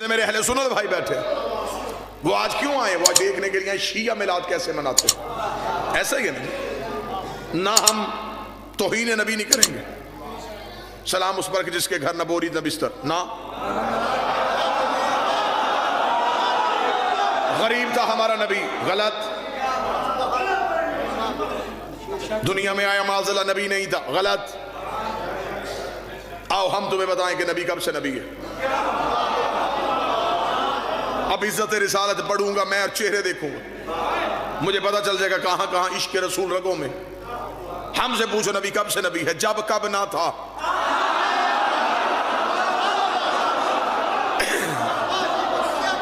मेरे अहले सुन्नत भाई बैठे, वो आज क्यों आए? वो देखने के लिए शिया मिलाद कैसे मनाते हैं। ऐसा ही है ना हम तौहीन नबी नहीं करेंगे, सलाम उस पर जिसके घर न बोरी न बिस्तर, ना गरीब था हमारा नबी, गलत। दुनिया में आया माज़ला नबी नहीं था, गलत। आओ हम तुम्हें बताएं कि नबी कब से नबी है। अब इज्जत रिसालत पढ़ूंगा मैं और चेहरे देखूंगा, मुझे पता चल जाएगा कहां कहां इश्क रसूल रगों में। हमसे पूछो नबी कब से नबी है, जब कब ना था।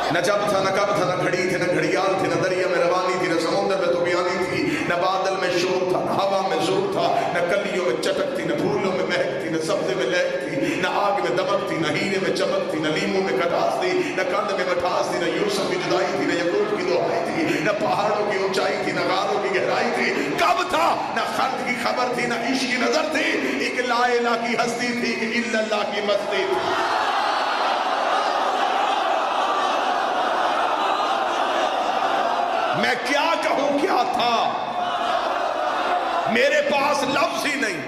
न जब था न कब था, न घड़ी थी न घड़ियाल थी, न दरिया में रवानी थी, न समुद्र में तुबियानी थी, न बादल में शोर था, न हवा में जोर था, न कलियों में चटक थी, न फूलों में महक थी, न सब्जे में लहक थी, न आग में दमक थी, न हीरे में चमक थी, न लीमों में खटास थी, न कंद में मिठास थी, न यूसुफ की जुदाई थी, न यकूब की दुहाई थी, न पहाड़ों की ऊंचाई थी, न गारों की गहराई थी। कब था? न खर्द की खबर थी, न इश्क की नजर थी, एक ला इलाहा की हस्ती थी, एक इल्लल्लाह की मस्ती थी। मैं क्या कहूं क्या था, मेरे पास लफ्ज ही नहीं।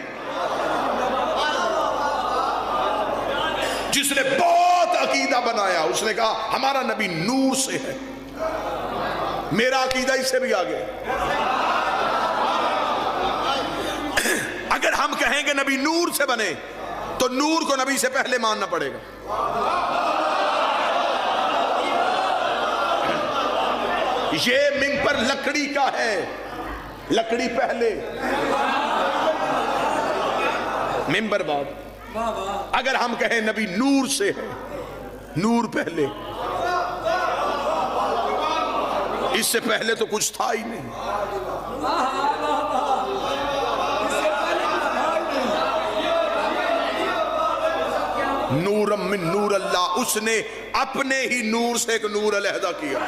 जिसने बहुत अकीदा बनाया उसने कहा हमारा नबी नूर से है, मेरा अकीदा इससे भी आगे। अगर हम कहेंगे नबी नूर से बने तो नूर को नबी से पहले मानना पड़ेगा। ये मिंबर लकड़ी का है, लकड़ी पहले, मिंबर बाद। अगर हम कहें नबी नूर से है, नूर पहले, इससे पहले तो कुछ था ही नहीं। नूरम मिन नूर अल्लाह, उसने अपने ही नूर से एक नूर अलहदा किया।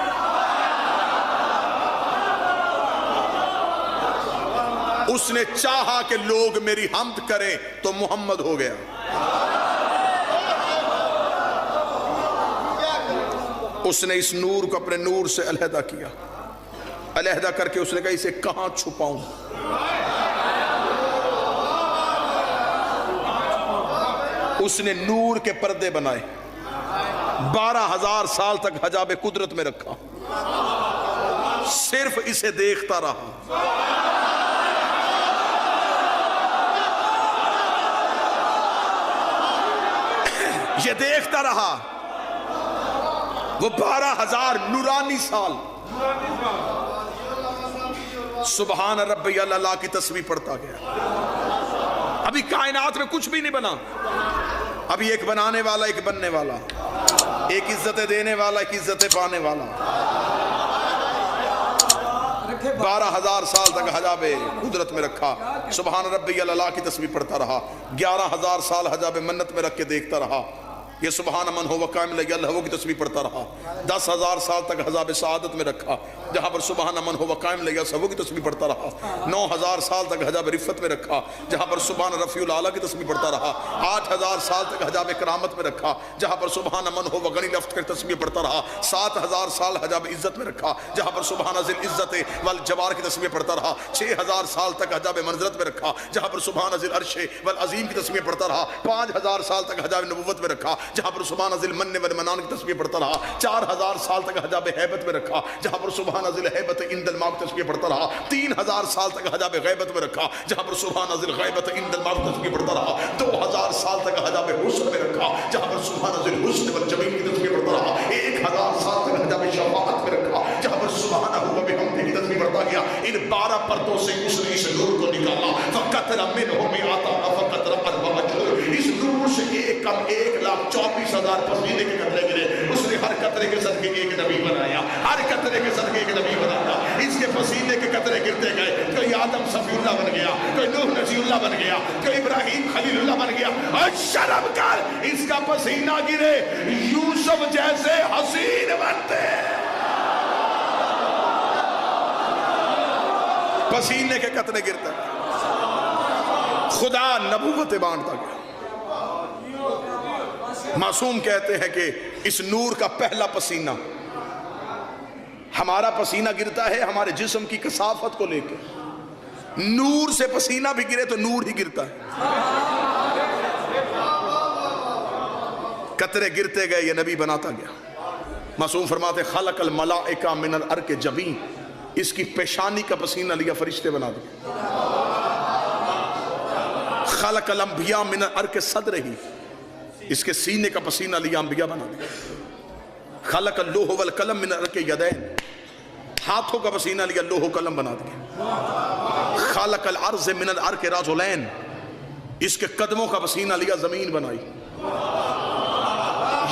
उसने चाहा कि लोग मेरी हम्द करें तो मोहम्मद हो गया। उसने इस नूर को अपने नूर से अलहदा किया, अलहदा करके उसने कहा इसे कहां छुपाऊं। उसने नूर के पर्दे बनाए, 12,000 साल तक हजाबे कुदरत में रखा, सिर्फ इसे देखता रहा। ये देखता रहा, वो 12,000 नूरानी साल सुबहान रब्बी अल्लाह की तस्बीह पढ़ता गया। अभी कायनात में कुछ भी नहीं बना, अभी एक बनाने वाला, एक बनने वाला, एक इज्जतें देने वाला, एक इज्जतें पाने वाला। 12,000 साल तक हजाबे कुदरत में रखा, सुबहान रब्बी अल्लाह की तस्बीह पढ़ता रहा। 11,000 साल हजाबे मन्नत में रख के देखता रहा, ये सुबहान मन हो वकामिल अल्लाह की तस्बीह पढ़ता रहा। 10,000 साल तक हजाबे सआदत में रखा, जहाँ पर सुबहान मन हो वकामिल अल्लाह की तस्बीह पढ़ता रहा। 9,000 साल तक हजाब रिफ़त में रखा, जहाँ पर सुबहान रफ़ीउल आला की तस्बीह पढ़ता रहा। 8,000 साल तक हजाब करामत में रखा, जहाँ पर सुबहान मन हो वगनी लफ्ज़ की तस्बीह पढ़ता रहा। 7,000 साल हजाब इज्जत में रखा, जहाँ पर सुबहान ज़िल इज्जत वल जवार की तस्बीह पढ़ता रहा। 6,000 साल तक हजाब मंज़रत में रखा, जहाँ पर सुबहान ज़िल अर्श वल अज़ीम की तस्बीह पढ़ता रहा। 5,000 साल तक हजाब नबुव्वत में रखा, जहाँ पर सुबहान ज़िल मन्ने वल मनान की तस्बीह पढ़ता रहा। 4,000 साल तक हजाब हैबत में रखा, जहाँ पर सुबहान ज़िल हैबत इंदल मौत तस्बीह पढ़ता रहा। 3,000 साल तक हजाब गैबत में रखा, जहाँ पर सुबहान ज़िल गैबत इंदल मौत तस्बीह पढ़ता रहा। 2,000 साल तक हजाब हुस्न में रखा, जहाँ पर सुबहान ज़िल हुस्न वल जमील की तस्बीह पढ़ता रहा। 1,000 साल तक हजाब शफ़ाअत में रखा, जहाँ पर सुबहानहु व बिहम्दिही की तस्बीह पढ़ता गया। इन 12 पर्दों से उसने इस नूर को निकाला। फ़क़तरा मिनहु मिअता फ़क़तरा अर्बअ अजूर, इस नूर से एक कम 1,24,000 पसीने के कतरे गिरे। उसने हर कतरे के सदके एक नबी बनाया, हर कतरे के सदके एक नबी बनाया। इसके पसीने के कतरे गिरते गए, कोई आदम सफीउल्लाह बन गया, कोई नूह नजीउल्लाह बन गया, कोई इब्राहिम खलीलुल्लाह बन गया। और शर्म कर, इसका पसीना गिरे यूसुफ जैसे हसीन बनते। पसीने के कतरे गिरते, खुदा नबूवत बांटता गया। मासूम कहते हैं कि इस नूर का पहला पसीना, हमारा पसीना गिरता है हमारे जिस्म की कसाफत को लेकर, नूर से पसीना भी गिरे तो नूर ही गिरता है। कतरे गिरते गए, ये नबी बनाता गया। मासूम फरमाते खलकल मलाइका मिनल अर्के जबीन, इसकी पेशानी का पसीना लिया फरिश्ते बना दिए। खलकल अंबिया मिनल अर्के सदरही, इसके सीने का पसीना लिया अंबिया बना दिया। खलकल लोह वल कलम मिनल अर्के यदैन, हाथों का पसीना लिया लोह कलम बना दिया। खलकल अर्ज़ मिनल अर्के राजुलैन, इसके कदमों का पसीना लिया जमीन बनाई।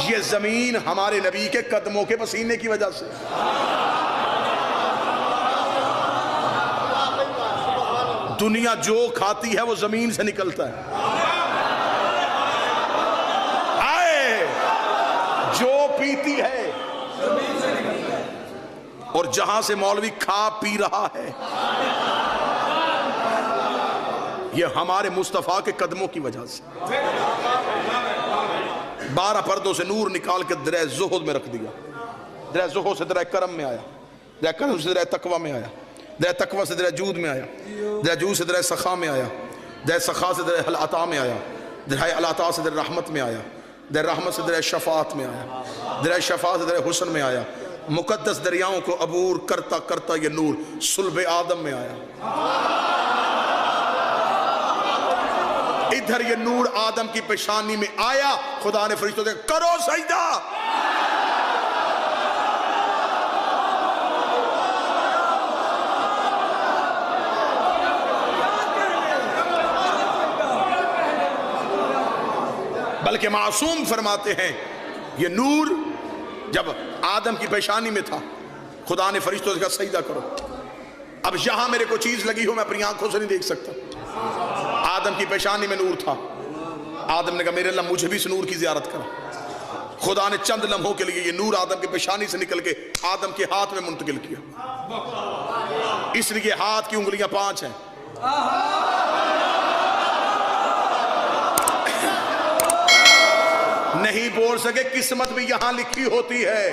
ये जमीन हमारे नबी के कदमों के पसीने की वजह से। दुनिया जो खाती है वो जमीन से निकलता है। आए जो पीती है और जहां से मौलवी खा पी रहा है, ये हमारे मुस्तफा के कदमों की वजह से। 12 पर्दों से नूर निकाल के दरे ज़ुहद में रख दिया। दरे ज़ुहद से दरे करम में आया, दरे करम से दरे तकवा में आया, दरे तकवा से दरे जूद में आया, दरे जूद से दरे सखा में आया, दरे सखा से दरे अता में आया, दरे अता से दरे रहमत में आया, दरे रहमत से दरे शफात में आया, दरे शफात से दरे हुस्न में आया। मुकद्दस दरियाओं को अबूर करता करता ये नूर सुल्ब आदम में आया। इधर ये नूर आदम की पेशानी में आया, खुदा ने फरिश्तों से करो सजदा। बल्कि मासूम फरमाते हैं ये नूर जब आदम की पेशानी में था, खुदा ने फरिश्तों से कहा सजदा करो। अब यहां मेरे को चीज लगी हो, मैं अपनी आंखों से नहीं देख सकता। आदम की पेशानी में नूर था। आदम ने कहा मेरे अल्लाह मुझे भी इस नूर की जियारत करा। खुदा ने चंद लम्हों के लिए ये नूर आदम की पेशानी से निकल के आदम के हाथ में मुंतकिल किया। इसलिए हाथ की उंगलियां 5 हैं। नहीं बोल सके किस्मत भी यहां लिखी होती है।